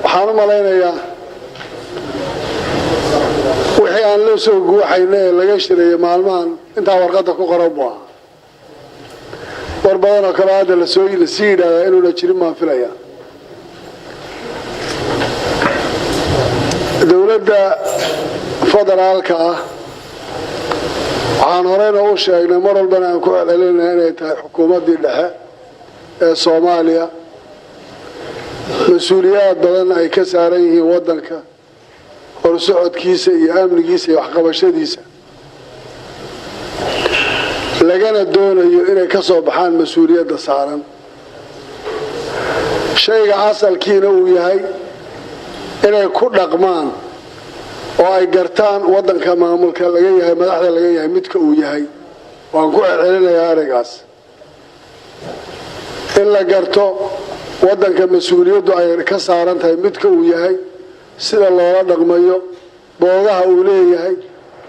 waxaan u malaynayaa wixii aan la soo guuxayna ee laga shirayay maalmahan intaa warqadda ku qoran buu ahaa war badan oo kale hadda lasii yidhaahdaa inuuna jirin baan filayaa dowladda federaalka ah waxaan horeyna u sheegnay mar walbana aan ku celcelinay inay tahay xukuumaddii dhexe ee Soomaaliya mas-uuliyaad badan ay ka saaran yihiin waddanka horsocodkiisa iyo amnigiisa iyo waxqabashadiisa lagana doonayo inay ka soo baxaan mas-uuliyadda saaran shayga asalkiina uu yahay inay ku dhaqmaan oo ay gartaan waddanka maamulka laga yahay madaxda laga yahay midka uu yahay waan ku celcelinayaa arigaas in la garto waddanka mas-uuliyaddu ay ka saaran tahay midka uu yahay sida loola dhaqmayo boogaha uu leeyahay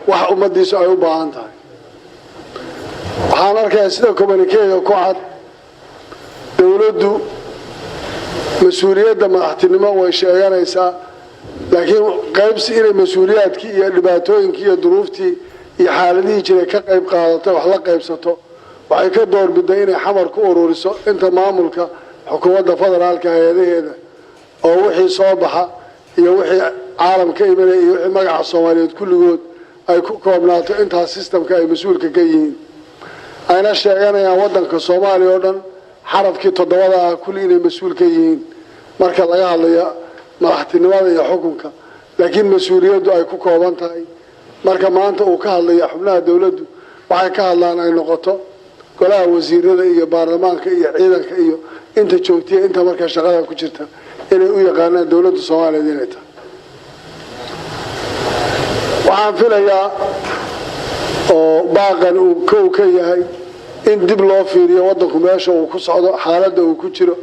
wax ummadiisu ay u baahan tahay waxaan arkayaa sida communiquega ku cad dowladdu mas-uuliyadda madaxtinimo way sheeganaysaa laakiin qaybsi inay mas-uuliyaadkii iyo dhibaatooyinkii iyo duruuftii iyo xaaladihii jiray ka qayb qaadato wax la qaybsato waxay ka doorbiday inay xamar ku ururiso inta maamulka xukuumadda federaalka hay-adaheeda oo wixii soo baxa iyo wixii caalam ka imanaya iyo wixii magaca Soomaaliyeed kulligood ay ku koobnaato intaas systemka ay mas-uulka ka yihiin ayna sheeganayaan waddanka Soomaaliya oo dhan xarafkii 7 ah kulli inay mas-uul ka yihiin marka laga hadlayo madaxtinimada iyo xukunka laakiin mas-uuliyaddu ay ku kooban tahay marka maanta uu ka hadlayo xubnaha dawladdu waxay ka hadlaan ay noqoto golaha wasiirada iyo baarlamaanka iyo ciidanka iyo inta joogtiya inta marka shaqada ku jirta inay u yaqaanaan dawladda Soomaaliyeed inay tahay waxaan filayaa oo baaqan uu ka yahay in dib loo fiiriyo waddanku meesha uu ku socdo xaaladda uu ku jiro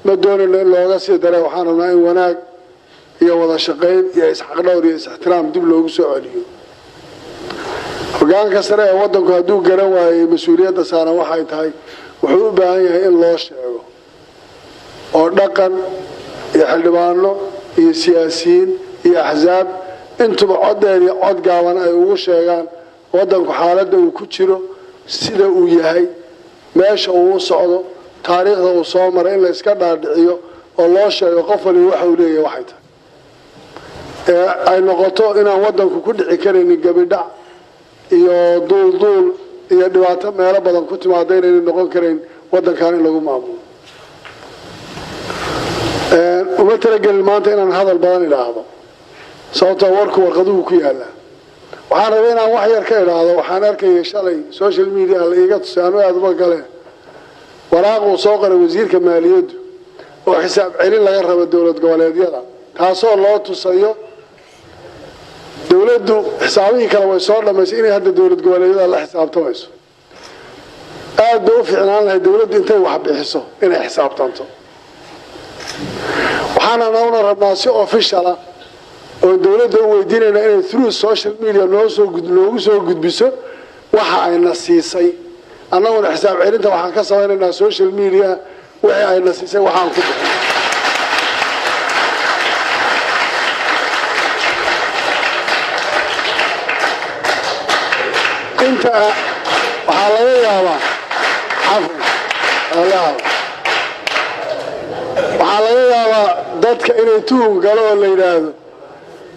ma doonayno in looga sii daray waxaan rabnaa in wanaag iyo wada shaqayn iyo isxaqdhowr iyo is-ixtiraam dib loogu soo celiyo hoggaanka sare ee waddanku hadduu garan waayay mas-uuliyadda saaran waxay tahay wuxuu u baahan yahay in loo sheego oo dhaqan iyo xildhibaano iyo siyaasiyiin iyo axsaab intuba cod dheer iyo cod gaaban ay ugu sheegaan waddanku xaaladda uu ku jiro sida uu yahay meesha uu u socdo taariikhda uu soo maray in la iska dhaadhiciyo oo loo sheego qof waliba waxa uu leeyahay waxay tahay ay noqoto inaan waddanku ku dhici karaynin gabidhac iyo duulduul iyo dhibaato meelo badan ku timaada inaynu noqon karayn waddankan in lagu maamulo uma talagelin maanta inaan hadal badan idhaahdo sababtoo warku warqaduhu ku yaallaa waxaan rabay inaan wax yar ka idhaahdo waxaan arkayay shalay social media la iiga tusay anu aad uma galeen waraaq uu soo qoray wasiirka maaliyaddu oo xisaab celin laga rabo dowlad goboleedyada taasoo loo tusayo dowladdu xisaabihii kale way soo dhamaysay inay hadda dowlad goboleedyada la xisaabtamayso aad bay u fiicnaan lahay dowladdu intay wax bixiso inay xisaabtanto waxaana noona rabnaa si official ah oo dowladda u weydiinayna inay through social media noogu soo gudbiso waxa ayna siisay annaguna xisaab celinta waxaan ka samaynaynaa social media wixii ayna siisay waxaan ku bixin inta waxaa laga yaabaa waxaa laga yaabaa dadka inay tuhum galo oo la yidhaahdo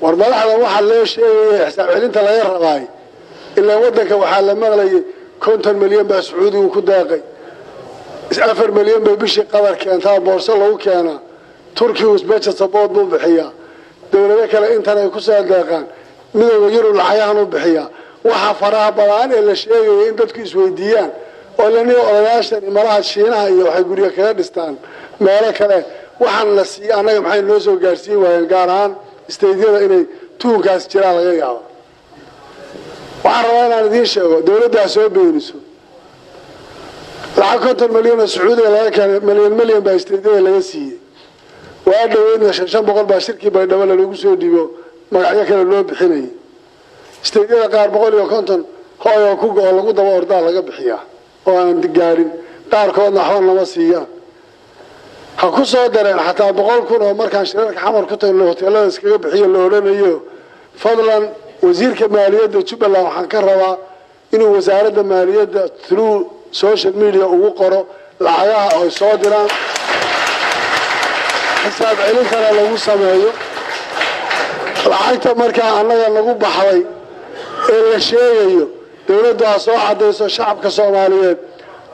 war madaxda waxaa loo sheegaya xisaab celinta laga rabaay ilaa waddanka waxaa la maqlayay 50 milyan baa sacuudigu ku deeqay 4 milyan bay bishii qadar keentaa boorso lagu keenaa turkigu special support buu bixiyaa dowlado kale intan ay ku soo deeqaan midowga yurub lacayahan u bixiyaa waxa faraha badan ee la sheegay in dadku isweydiiyaan oo la niyo odayaashan imaraha Shiinaha iyo waxay guriga kaga dhistaan meelo kale waxaan la siiyay anaga maxay noo soo gaarsiin waayeen gaar ahaan isteediyada inay tuunkaas jiraan laga yaabo waxaan rabaa inaan idiin sheego dowladda soo beeniso lacag 50 milyan oo sacuudiga laga keenay milyan baa isteediyada laga siiyay waa dhaweynaya 500 baa shirkii Baydhabo lagu soo dhigo magacyo kale loo bixinay isteediyada qaar 150 hooyo ku go'o lagu daba ordaa laga bixiyaa oo aan gaarin qaar koodna waxba lama siiyaan ha ku soo dareen xataa 100 kun oo markaan shirarka xamar ku tagnay hoteelada iskaga bixiyo la oranayo fadlan wasiirka maaliyadda Jubbaland waxaan ka rabaa inuu wasaaradda maaliyadda through social media ugu qoro lacagaha ay soo diraan xisaab celin kale lagu sameeyo lacagta markaa annaga lagu baxday ee la sheegayo dawladdu ha soo cadayso shacabka Soomaaliyeed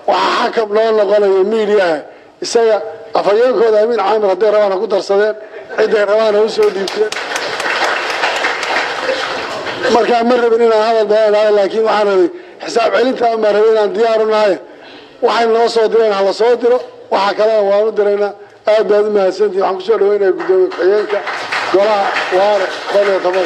waxa xakam loo noqonayo meediyaha isaga afayeenkooda amiin caamir haday rabaan ku darsadeen ciiday rabaan u soo dhiibteen marka ma rabin inaan hadal badan laakiin waxaan rabay xisaab celinta ma rabin inaan diyaar u nahay waxaan noo soo direen hala soo diro waxa kale waan u direynaa aad baad u mahadsantihiin waxaan ku soo dhaweynayaa gudoomiye ku-xigeenka golaha waare qolada